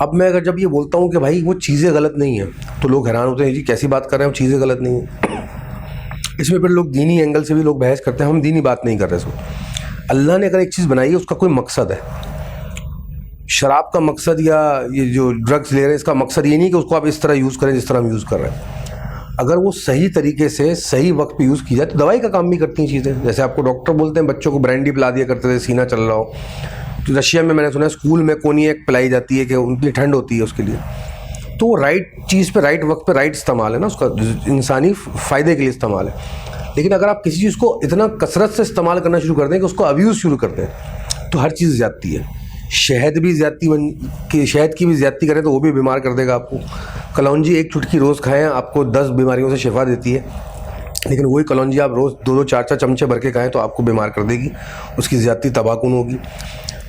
اب میں اگر جب یہ بولتا ہوں کہ بھائی وہ چیزیں غلط نہیں ہیں تو لوگ حیران ہوتے ہیں جی کیسی بات کر رہے ہیں, وہ چیزیں غلط نہیں ہیں. اس میں پھر لوگ دینی اینگل سے بھی لوگ بحث کرتے ہیں. ہم دینی بات نہیں کر رہے. سو اللہ نے اگر ایک چیز بنائی ہے اس کا کوئی مقصد ہے. شراب کا مقصد یا یہ جو ڈرگس لے رہے ہیں اس کا مقصد یہ نہیں کہ اس کو آپ اس طرح یوز کریں جس طرح ہم یوز کر رہے ہیں. اگر وہ صحیح طریقے سے صحیح وقت پہ یوز کی جائے تو دوائی کا کام بھی کرتی ہیں چیزیں. جیسے آپ کو ڈاکٹر بولتے ہیں بچوں کو برانڈی پلا دیا کرتے تھے سینہ چل رہا ہو, تو رشیا میں نے سنا ہے اسکول میں کونیک پلائی جاتی ہے کہ ان کی ٹھنڈ ہوتی ہے اس کے لیے. تو وہ رائٹ چیز پہ رائٹ وقت پہ رائٹ استعمال ہے نا, اس کا انسانی فائدے کے لیے استعمال ہے. لیکن اگر آپ کسی چیز کو اتنا کثرت سے استعمال کرنا شروع کر دیں کہ اس کو ابیوز شروع کر دیں تو ہر چیز زیادتی ہے. شہد بھی زیادتی شہد کی بھی زیادتی کریں تو وہ بھی بیمار کر دے گا آپ کو. کلونجی ایک چٹکی روز کھائیں آپ کو 10 بیماریوں سے شفا دیتی ہے, لیکن وہی کلونجی آپ روز 2-2 4-4 چمچے بھر کے کھائیں تو آپ کو بیمار کر دے گی. اس کی زیادتی تباہ کن ہوگی.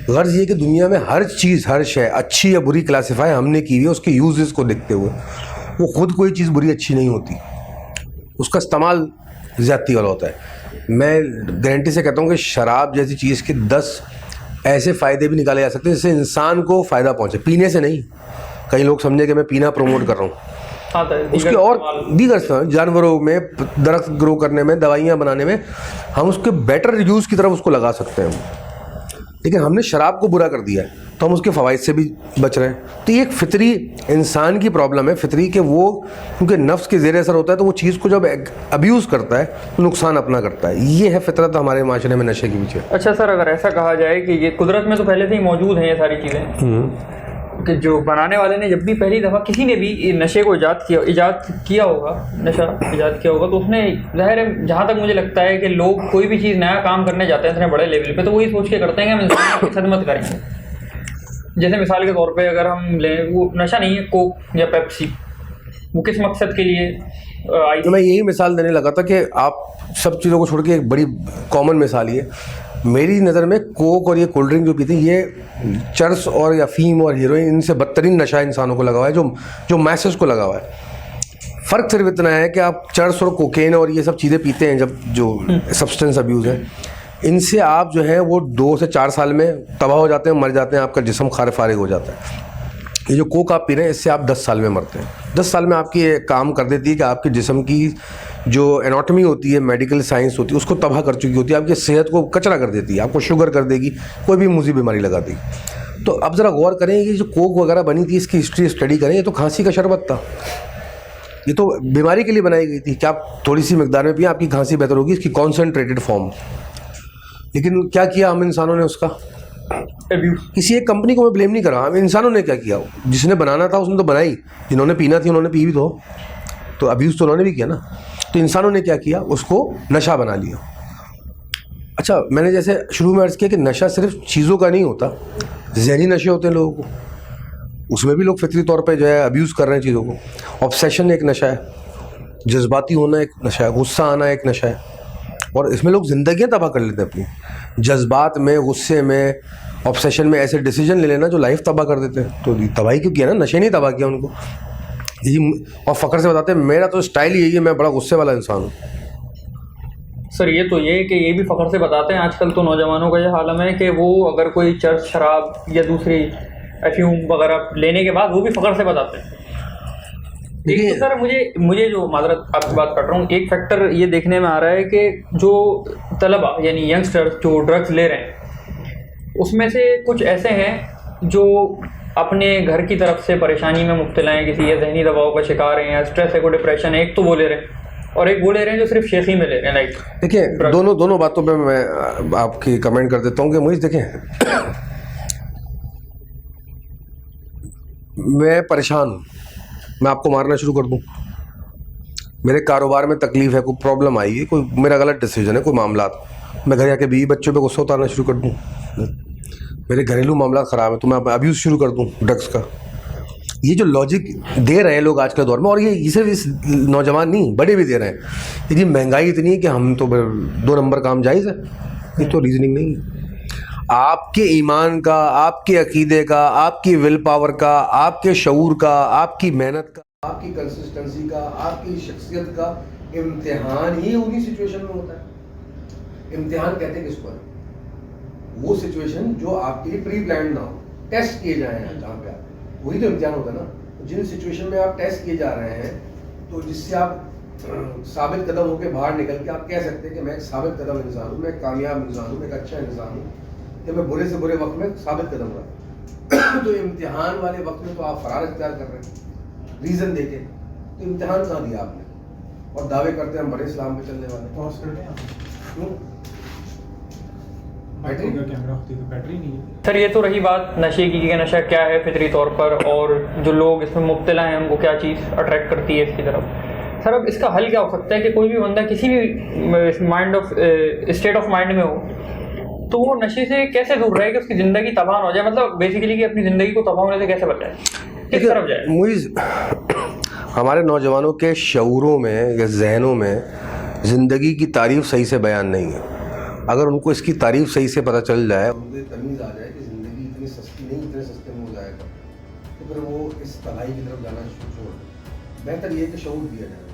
غرض یہ کہ دنیا میں ہر چیز ہر شے اچھی یا بری کلاسیفائی ہم نے کی ہوئی ہے اس کے یوزز کو دیکھتے ہوئے. وہ خود کوئی چیز بری اچھی نہیں ہوتی, اس کا استعمال زیادتی والا ہوتا ہے. میں گارنٹی سے کہتا ہوں کہ شراب جیسی چیز کے 10 ایسے فائدے بھی نکالے جا سکتے ہیں جس سے انسان کو فائدہ پہنچے. پینے سے نہیں, کئی لوگ سمجھے کہ میں پینا پروموٹ کر رہا ہوں. اس کے اور دیگر جانوروں میں, درخت گرو کرنے میں, دوائیاں بنانے میں ہم اس کے بیٹر یوز کی طرف اس کو لگا سکتے ہیں. لیکن ہم نے شراب کو برا کر دیا ہے تو ہم اس کے فوائد سے بھی بچ رہے ہیں. تو یہ ایک فطری انسان کی پرابلم ہے, فطری, کہ وہ کیونکہ نفس کے زیر اثر ہوتا ہے تو وہ چیز کو جب ابیوز کرتا ہے تو نقصان اپنا کرتا ہے. یہ ہے فطرت ہمارے معاشرے میں نشے کے پیچھے. اچھا سر, اگر ایسا کہا جائے کہ یہ قدرت میں تو پہلے سے ہی موجود ہیں یہ ساری چیزیں, کہ جو بنانے والے نے جب بھی پہلی دفعہ کسی نے بھی نشے کو ایجاد کیا ہوگا, نشہ ایجاد کیا ہوگا, تو اس نے ظاہر ہے جہاں تک مجھے لگتا ہے کہ لوگ کوئی بھی چیز نیا کام کرنے جاتے ہیں اتنے بڑے لیول پہ تو وہی سوچ کے کرتے ہیں کہ ہم انسان کی خدمت کریں گے. جیسے مثال کے طور پہ اگر ہم لیں, وہ نشہ نہیں ہے کوک یا پیپسی, وہ کس مقصد کے لیے آئی؟ تو میں یہی مثال دینے لگا تھا کہ آپ سب چیزوں کو چھوڑ کے ایک بڑی کامن مثال یہ میری نظر میں کوک اور یہ کولڈ ڈرنک جو پیتے ہیں یہ چرس اور یا فیم اور ہیروئن ان سے بدترین نشہ انسانوں کو لگا ہوا ہے, جو میسز کو لگا ہوا ہے. فرق صرف اتنا ہے کہ آپ چرس اور کوکین اور یہ سب چیزیں پیتے ہیں جب جو سبسٹنس ابیوز ہے, ان سے آپ جو ہے وہ 2 سے 4 سال میں تباہ ہو جاتے ہیں, مر جاتے ہیں, آپ کا جسم خار فارغ ہو جاتا ہے. یہ جو کوک آپ پی رہے ہیں اس سے آپ 10 سال میں مرتے ہیں. 10 سال میں آپ کی یہ کام کر دیتی ہے کہ آپ کے جسم کی جو اناٹمی ہوتی ہے, میڈیکل سائنس ہوتی ہے, اس کو تباہ کر چکی ہوتی ہے. آپ کی صحت کو کچرا کر دیتی ہے, آپ کو شوگر کر دے گی, کوئی بھی موذی بیماری لگا دے گی. تو اب ذرا غور کریں کہ جو کوک وغیرہ بنی تھی اس کی ہسٹری اسٹڈی کریں. یہ تو کھانسی کا شربت تھا, یہ تو بیماری کے لیے بنائی گئی تھی کہ آپ تھوڑی سی مقدار میں پئیں آپ کی کھانسی بہتر ہوگی, اس کی کانسنٹریٹڈ فارم. لیکن کیا کیا ہم انسانوں نے اس کا, کسی ایک کمپنی کو میں بلیم نہیں کر رہا, ہم انسانوں نے کیا کیا, جس نے بنانا تھا اس نے تو بنائی, جنہوں نے پینا تھی انہوں نے پی بھی تو ابیوز تو انہوں نے بھی کیا نا. تو انسانوں نے کیا کیا, اس کو نشہ بنا لیا. اچھا, میں نے جیسے شروع میں عرض کیا کہ نشہ صرف چیزوں کا نہیں ہوتا, ذہنی نشے ہوتے ہیں لوگوں کو, اس میں بھی لوگ فطری طور پہ جو ہے ابیوز کر رہے ہیں چیزوں کو. آبسیشن ایک نشہ ہے, جذباتی ہونا ایک نشہ ہے, غصہ آنا ایک نشہ ہے, اور اس میں لوگ زندگیاں تباہ کر لیتے ہیں اپنی. جذبات میں, غصے میں, آبسیشن میں ایسے ڈیسیجن لے لینا جو لائف تباہ کر دیتے ہیں. تو تباہی کیوں کیا نا, نشے نہیں تباہ کیا ان کو. اور فخر سے بتاتے ہیں میرا تو اسٹائل یہی ہے, میں بڑا غصے والا انسان ہوں. سر یہ تو یہ کہ یہ بھی فخر سے بتاتے ہیں. آج کل تو نوجوانوں کا یہ عالم ہے کہ وہ اگر کوئی چرس, شراب یا دوسری افیوم وغیرہ لینے کے بعد وہ بھی فخر سے بتاتے ہیں. دیکھیے سر, مجھے جو معذرت آپ کی بات کر رہا ہوں, ایک فیکٹر یہ دیکھنے میں آ رہا ہے کہ جو طلبہ یعنی ینگسٹر جو ڈرگس لے رہے ہیں اس میں سے کچھ ایسے ہیں جو اپنے گھر کی طرف سے پریشانی میں مبتلا ہیں, کسی یا ذہنی دباؤ کا شکار ہیں, یا اسٹریس ہے, کوئی ڈپریشن ہے, ایک تو وہ لے رہے ہیں, اور ایک وہ لے رہے ہیں جو صرف شیخی میں لے رہے ہیں. لائک دیکھیں دونوں باتوں پہ میں آپ کی کمنٹ کر دیتا ہوں کہ مجھے دیکھیں میں پریشان ہوں, میں آپ کو مارنا شروع کر دوں, میرے کاروبار میں تکلیف ہے, کوئی پرابلم آئی ہے, کوئی میرا غلط ڈیسیجن ہے, کوئی معاملات, میں گھر جا کے بیوی بچوں پہ غصہ اتارنا شروع کر دوں, میرے گھریلو معاملات خراب ہیں تو میں ابیوز شروع کر دوں ڈرگس کا. یہ جو لاجک دے رہے ہیں لوگ آج کے دور میں, اور یہ صرف اس نوجوان نہیں بڑے بھی دے رہے ہیں, یہ مہنگائی اتنی ہے کہ ہم تو 2 نمبر کام جائز ہے, یہ تو ریزننگ نہیں ہے. آپ کے ایمان کا, آپ کے عقیدے کا, آپ کی ول پاور کا, آپ کے شعور کا, آپ کی محنت کا, آپ کی کنسسٹنسی کا, آپ کی شخصیت کا امتحان ہی انہی سچویشن میں ہوتا ہے. امتحان کہتے ہیں کس کو, وہ سچویشن جو آپ کے لیے پری پلانڈ نہ ہو, ٹیسٹ کیے جائیں جہاں پہ آپ وہی تو امتحان ہوتا ہے نا. جن سچویشن میں آپ ٹیسٹ کیے جا رہے ہیں تو جس سے آپ ثابت قدم ہو کے باہر نکل کے آپ کہہ سکتے ہیں کہ میں ایک ثابت قدم انسان ہوں, میں ایک کامیاب انسان ہوں, میں ایک اچھا انسان ہوں, کہ میں برے سے برے وقت میں ثابت قدم رہا. تو امتحان والے وقت میں تو آپ فرار اختیار کر رہے ہیں ریزن دے کے. تو امتحان کہاں دیا آپ نے, اور دعوے کرتے ہیں ہم بڑے اسلام پہ چلنے والے. پاس کر دیں کیوں؟ بیٹری کا کیمرہ ہوتی ہے تو بیٹری نہیں ہے. سر یہ تو رہی بات نشے کی کہ نشہ کیا ہے فطری طور پر, اور جو لوگ اس میں مبتلا ہیں ان کو کیا چیز اٹریکٹ کرتی ہے اس کی طرف. سر اب اس کا حل کیا ہو سکتا ہے کہ کوئی بھی بندہ کسی بھی mind of state of mind میں ہو تو وہ نشے سے کیسے دور رہے کہ اس کی زندگی تباہ نہ ہو جائے, مطلب بیسیکلی کہ اپنی زندگی کو تباہ ہونے سے کیسے بچائے, کس طرف جائے؟ ہمارے نوجوانوں کے شعوروں میں یا ذہنوں میں زندگی کی تعریف صحیح سے بیان نہیں ہے. اگر ان کو اس کی تعریف صحیح سے پتہ چل جائے, ان کو تمیز آ جائے کہ زندگی اتنی سستی نہیں, اتنے سستے میں ہو جائے گا, تو پھر وہ اس تباہی کی طرف جانا چھوڑ دیں. بہتر یہ ہے کہ شعور دیا جائے.